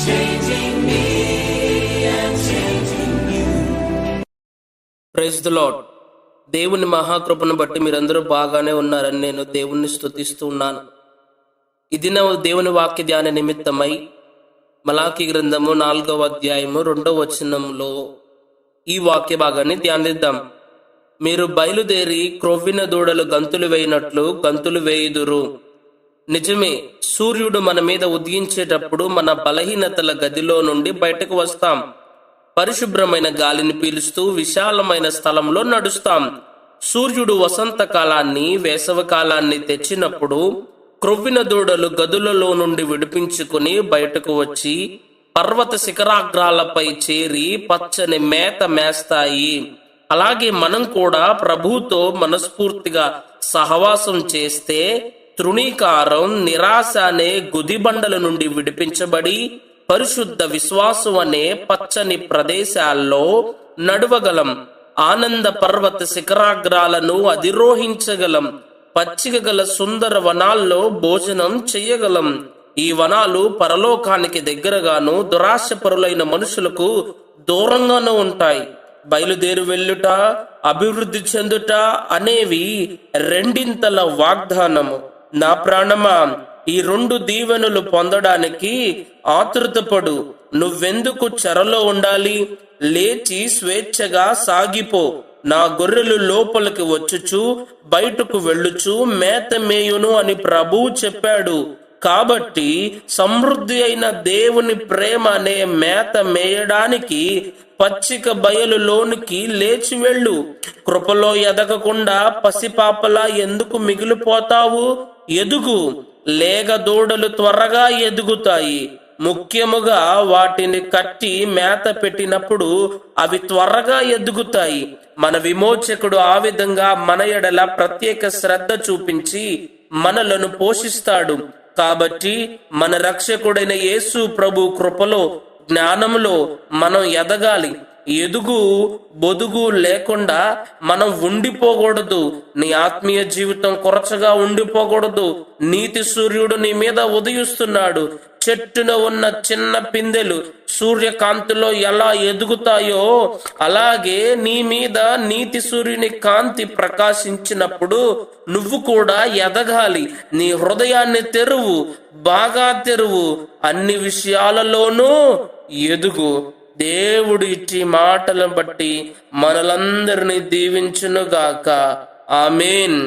Praise the lord. దేవుని మహాకృపను బట్టి మీరందరూ బాగానే ఉన్నారని నేను దేవుణ్ణి స్తుతిస్తూ ఉన్నాను. ఇది నా దేవుని వాక్య ధ్యాన నిమిత్తమై మలాకీ గ్రంథము 4వ అధ్యాయము 2వ వచనంలో ఈ వాక్య భాగాన్ని ధ్యానిద్దాం. మీరు బయలుదేరి క్రొవ్విన దూడలు గంతులు వేయినట్లు గంతులు వేయుదురు. నిజమే, సూర్యుడు మన మీద ఉదయించేటప్పుడు మన బలహీనతల గదిలో నుండి బయటకు వస్తాం. పరిశుభ్రమైన గాలిని పీలుస్తూ విశాలమైన స్థలంలో నడుస్తాం. సూర్యుడు వసంతకాలాన్ని వేసవకాలాన్ని తెచ్చినప్పుడు క్రొవ్విన దూడలు గదులలో నుండి విడిపించుకుని బయటకు వచ్చి పర్వత శిఖరాగ్రాలపై చేరి పచ్చని మేత మేస్తాయి. అలాగే మనం కూడా ప్రభువుతో మనస్ఫూర్తిగా సహవాసం చేస్తే తృణీకారం, నిరాశ అనే గుదిబండల నుండి విడిపించబడి పరిశుద్ధ విశ్వాసం అనే పచ్చని ప్రదేశాల్లో నడవగలం. ఆనంద పర్వత శిఖరాగ్రాలను అధిరోహించగలం. పచ్చిక గల సుందర వనాల్లో భోజనం చెయ్యగలం. ఈ వనాలు పరలోకానికి దగ్గరగాను దురాశపరులైన మనుషులకు దూరంగానూ ఉంటాయి. బయలుదేరి వెళ్ళుట, అభివృద్ధి చెందుట అనేవి రెండింతల వాగ్దానము. నా ప్రాణమా, ఈ 2 దీవెనలు పొందడానికి ఆతృతపడు. నువ్వెందుకు చెరలో ఉండాలి? లేచి స్వేచ్ఛగా సాగిపో. నా గొర్రెలు లోపలికి వచ్చుచు బయటకు వెళ్ళుచు మేత మేయును అని ప్రభువు చెప్పాడు. కాబట్టి సమృద్ధి అయిన దేవుని ప్రేమ అనే మేత మేయడానికి పచ్చిక బయలులోనికి లేచి వెళ్ళు. కృపలో ఎదగకుండా పసిపాపలా ఎందుకు మిగిలిపోతావు? ఎదుగు. లేగ దూడలు త్వరగా ఎదుగుతాయి. ముఖ్యముగా వాటిని కట్టి మేత పెట్టినప్పుడు అవి త్వరగా ఎదుగుతాయి. మన విమోచకుడు ఆ విధంగా మన ఎడల ప్రత్యేక శ్రద్ధ చూపించి మనలను పోషిస్తాడు. కాబట్టి మన రక్షకుడైన యేసు ప్రభు కృపలో, జ్ఞానంలో మనం ఎదగాలి. ఎదుగు బొదుగు లేకుండా మనం ఉండిపోకూడదు. నీ ఆత్మీయ జీవితం కొరచగా ఉండిపోకూడదు. నీతి సూర్యుడు నీ మీద ఉదయిస్తున్నాడు. చెట్టున ఉన్న చిన్న పిందెలు సూర్యకాంతిలో ఎలా ఎదుగుతాయో అలాగే నీ మీద నీతి సూర్యుని కాంతి ప్రకాశించినప్పుడు నువ్వు కూడా ఎదగాలి. నీ హృదయాన్ని తెరువు, బాగా తెరువు. అన్ని విషయాలలోనూ ఎదుగు. దేవుడు ఇచ్చి మాటలను బట్టి మనలందరినీ దీవించునుగాక. ఆమేన్.